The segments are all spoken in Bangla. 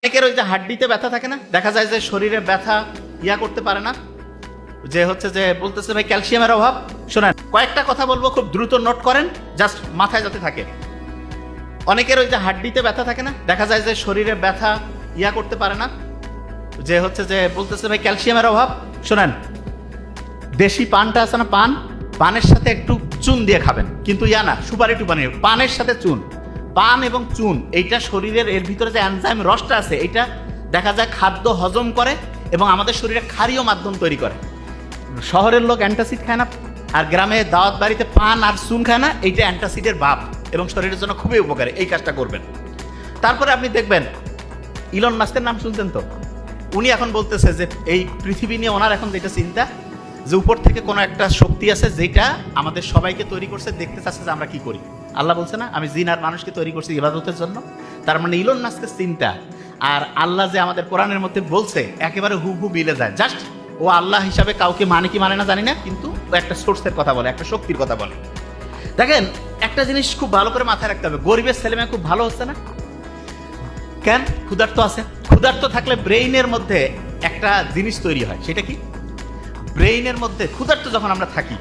অনেকের ওই যে হাড্ডিতে ব্যথা থাকে না, দেখা যায় যে শরীরে ব্যথা করতে পারে না, যে হচ্ছে যে বলতেছে ভাই ক্যালসিয়ামের অভাব। শোনেন, কয়েকটা কথা বলবো, খুব দ্রুত নোট করেন, জাস্ট মাথায় যাতে থাকে। অনেকের ওই যে হাড্ডিতে ব্যথা থাকে না, দেখা যায় যে শরীরে ব্যথা করতে পারে না, যে হচ্ছে যে বলতেছে ভাই ক্যালসিয়ামের অভাব। শোনেন, দেশি পানটা আছে না, পানের সাথে একটু চুন দিয়ে খাবেন, কিন্তু না সুপারি টুপানি, পানের সাথে চুন। পান এবং চুন এইটা শরীরের এর ভিতরে যে এনজাইম রসটা আছে, এটা দেখা যায় খাদ্য হজম করে এবং আমাদের শরীরে ক্ষারীয় মাধ্যম তৈরি করে। শহরের লোক অ্যান্টাসিড খায় না, আর গ্রামে দাওয়াত বাড়িতে পান আর চুন খায় না, এইটা অ্যান্টাসিডের ভাব এবং শরীরের জন্য খুবই উপকারী। এই কাজটা করবেন। তারপরে আপনি দেখবেন ইলন মাস্কের নাম শুনছেন তো, উনি এখন বলতেছে যে এই পৃথিবী নিয়ে ওনার এখন যেটা চিন্তা, যে উপর থেকে কোনো একটা শক্তি আছে যেটা আমাদের সবাইকে তৈরি করছে, দেখতে চাচ্ছে যে আমরা কি করি। আল্লাহ বলছে না, আমি জিন আর মানুষকে তৈরি করছি ইবাদতের জন্য। তার মানে ইলন মাস্কের চিন্তা আর আল্লাহ যে আমাদের কোরআনের মধ্যে বলছে একেবারে হুবহু মিলে যায়। জাস্ট ও আল্লাহ হিসাবে কাউকে মানে কি মানে না জানি না, কিন্তু ও একটা সোর্সের কথা বলে, একটা শক্তির কথা বলে। দেখেন, একটা জিনিস খুব ভালো করে মাথায় রাখতে হবে, গরিবের ছেলেমেয়ে খুব ভালো হচ্ছে না কেন? ক্ষুধার্ত আছে। ক্ষুধার্ত থাকলে ব্রেইনের মধ্যে একটা জিনিস তৈরি হয়, সেটা কি? ব্রেইনের মধ্যে ক্ষুধার্ত যখন আমরা থাকি,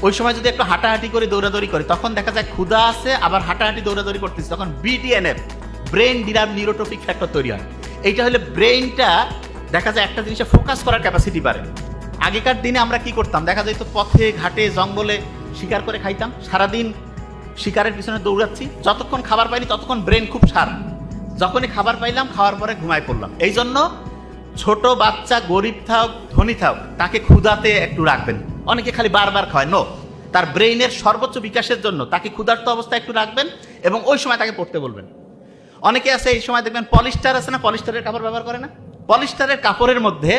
ওই সময় যদি একটু হাঁটাহাঁটি করে দৌড়াদৌড়ি করি, তখন দেখা যায় ক্ষুধা আছে, আবার হাঁটাহাঁটি দৌড়াদৌড়ি করতেছি, তখন BDNF, brain derived neurotrophic factor তৈরি হয়। এইটা হলে ব্রেইনটা দেখা যায় একটা জিনিসে ফোকাস করার ক্যাপাসিটি বাড়ে। আগেকার দিনে আমরা কি করতাম, দেখা যায় তো পথে ঘাটে জঙ্গলে শিকার করে খাইতাম, সারাদিন শিকারের পিছনে দৌড়াচ্ছি, যতক্ষণ খাবার পাইনি ততক্ষণ ব্রেন খুব শার্প। যখনই খাবার পাইলাম, খাওয়ার পরে ঘুমায় পড়লাম। এই জন্য ছোট বাচ্চা গরিব থাক ধনী থাক, তাকে ক্ষুধাতে একটু রাখবেন। অনেকে খালি বারবার খায়, নো, তার ব্রেইনের সর্বোচ্চ বিকাশের জন্য তাকে ক্ষুধার্ত অবস্থায় একটু রাখবেন এবং ওই সময় তাকে পড়তে বলবেন। অনেকে আছে এই সময় দেখবেন পলিস্টার আছে না, পলিস্টারের কাপড় ব্যবহার করে না, পলিস্টারের কাপড়ের মধ্যে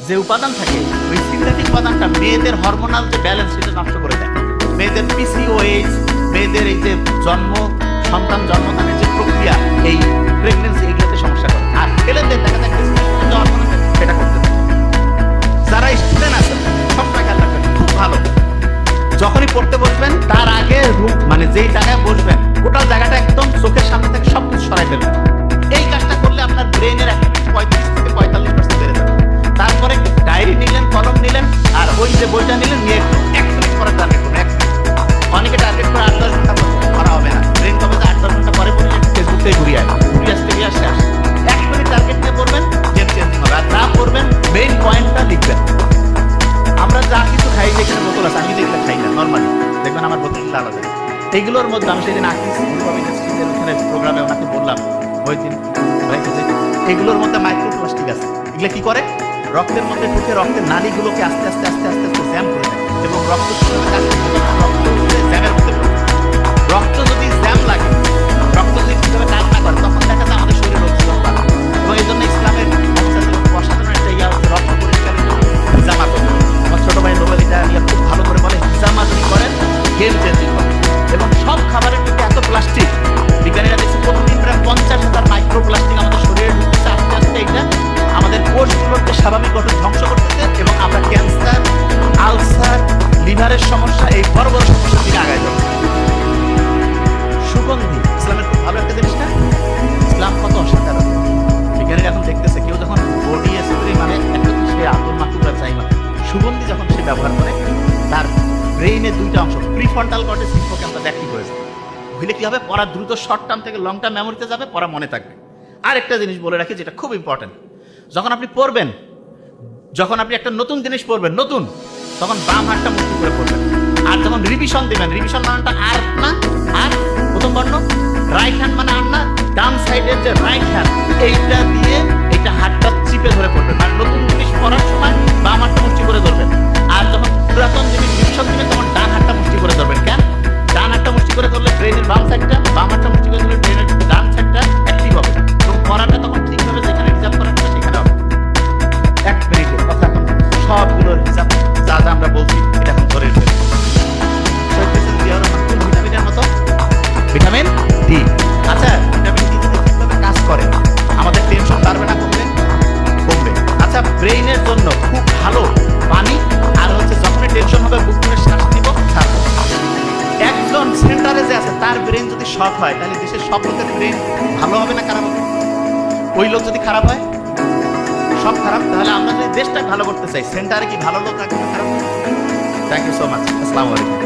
যে উপাদান থাকে, ওই সিনথেটিক উপাদানটা মেয়েদের হরমোনাল যে ব্যালেন্স, সেটা নষ্ট করে দেয়। মেয়েদের পিসিওএস, মেয়েদের এই যে সন্তান জন্মদানের যে প্রক্রিয়া, এই প্রেগনেন্সি, এগুলোতে সমস্যা করে। আর ছেলেদের দেখা যায় হরমোন আছে, সেটা করতে দেয়। যারা স্টুডেন্ট আছে সবসময় খেয়াল রাখবেন, খুব ভালো, যখনই পড়তে বসবেন তার আগে মানে যেই জায়গায় বসবেন গোটা জায়গাটা একদম চোখের সামনে থেকে সব কিছু সরাই ফেলবেন। এই কাজটা করলে আপনার ব্রেনের 35 থেকে 45% বেড়ে যাবে। তারপরে ডায়েরি নিলেন, কলম নিলেন, আর ওই যে বইটা নিলেন, নিয়ে 1 মিনিট পরে টার্গেট করুন। 1 মিনিট, অনেকে টার্গেট করে 8-10 ঘন্টা করা হবে না। ব্রেন কবে যে 8-10 ঘন্টা পরে পড়ে ফেসবুক থেকে ঘুরিয়ে আসতে শেষ। 1 মিনিট টার্গেট নিয়ে পড়বেন, গেম চেঞ্জিং হবে। আর যা পড়বেন মেইন পয়েন্টটা লিখবেন। আমরা যা কিছু খাই, যেখানে বোতল আছে, আমি দেখলে খাই না, নর্মালি দেখবেন আমার বোতলটা আলাদা। এইগুলোর মধ্যে আমি সেদিন ওখানে প্রোগ্রামে ওনাকে বললাম, ওই দিন এগুলোর মধ্যে মাইক্রোপ্লাস্টিক আছে। এগুলো কি করে? রক্তের মধ্যে ঢুকে রক্তের নালীগুলোকে আস্তে আস্তে আস্তে আস্তে আস্তে জ্যাম করে দেয় এবং রক্ত জ্যামের মধ্যে ঢুকে। রক্ত যদি জ্যাম লাগে, রক্ত যদি ঠিকভাবে কাজ না করে, তখন দেখা যায় আমাদের শরীরে রোগ জীবাণু বাড়ে। এবং এই জন্য ইসলামের অসাধারণ একটা আছে, রক্ত পরিষ্কারের জন্য হিজামা করবে। আমার ছোট ভাই নোবেল এটা নিয়ে খুব ভালো করে বলে, হিজামা যদি করেন গেম চেঞ্জিং হবে। এবং সব খাবারের মধ্যে এত প্লাস্টিক, বিজ্ঞানীরা দেখছে প্রতিদিন প্রায় 50,000 মাইক্রোপ্লাস্টিক আমাদের শরীরে ঢুকতেছে। আস্তে আস্তে এটা আমাদের কোষগুলোকে স্বাভাবিক গঠন ধ্বংস করতেছে এবং আমরা ক্যান্সার, আলসার, লিভারের সমস্যা, এই বড় বড় সমস্যার দিকে আগায় যাচ্ছে। সুগন্ধি ইসলামের খুব ভালো একটা জিনিস না? ইসলাম কত অসাধারণ। বিজ্ঞানীরা এখন দেখতেছে, কেউ যখন বডি স্প্রে মানে একটা সে আতর মাকুরা চাই না, সুগন্ধি যখন সে ব্যবহার করে, তার ব্রেইনের 2টা অংশ, প্রিফ্রন্টাল কর্টেক্স, হিপোক্যাম্পাস অ্যাক্টিভ হয়েছে। হইলে কি হবে? পড়া দ্রুত শর্ট টার্ম থেকে লং টার্ম মেমোরিতে যাবে, পড়া মনে থাকবে। আর একটা জিনিস বলে রাখি, যেটা খুব ইম্পর্টেন্ট, যখন আপনি পড়বেন, যখন আপনি একটা নতুন জিনিস পড়বেন, নতুন, তখন বাম হাতটা মুক্তি করে পড়বেন। আর যখন রিভিশন দিবেন, রিভিশন মানেটা আর না, আর প্রথম বর্ণ, রাইট হ্যান্ড মানে আর না, ডান সাইডের যে রাইট হ্যান্ড, এইটা দিয়ে এইটা হাতটা চিপে ধরে পড়বেন। আর নতুন জিনিস পড়ার সময় বাম হাতটা মুষ্টি করে ধরবেন। আর যখন পুরাতন জিনিস রিভিশন দিবেন, তখন ডান হাতটা মুষ্টি করে ধরবেন। কেন? ডান হাতটা মুষ্টি করে ধরলে ব্রেনের বাম সাইডটা, বাম হাতটা মুষ্টি করে ধরলে ব্রেনের ডান সাইডটা অ্যাক্টিভ হবে এবং পড়াটা তখন ঠিকভাবে যেখানে রিজার্ভ করার কথা সেখানে হবে। 1 মিনিটের কথা, এখন সবগুলোর হিসাব যা যা আমরা বলছি এটা এখন ধরে ফেলবো। ভিটামিনের মতো ভিটামিন ডি। আচ্ছা, ভিটামিন ডি যদি ঠিকভাবে কাজ করে, আমাদের টেনশন বাড়বে না, কমবে? কমবে। আচ্ছা, ব্রেইনের জন্য খুব ভালো পানি, আর হচ্ছে যখনই টেনশন হবে বুক করে শ্বাস নিব, ছাড়বো। একজন সেন্টারে যে আছে, তার ব্রেন যদি শক হয়, তাহলে দেশের সব লোকের ব্রেন ভালো হবে না খারাপ হবে? ওই লোক যদি খারাপ হয়, সব খারাপ, তাহলে আমরা যদি দেশটা ভালো করতে চাই, সেন্টারে কি ভালো লোক থাকবে না খারাপ? Thank you so much. আসসালামু আলাইকুম।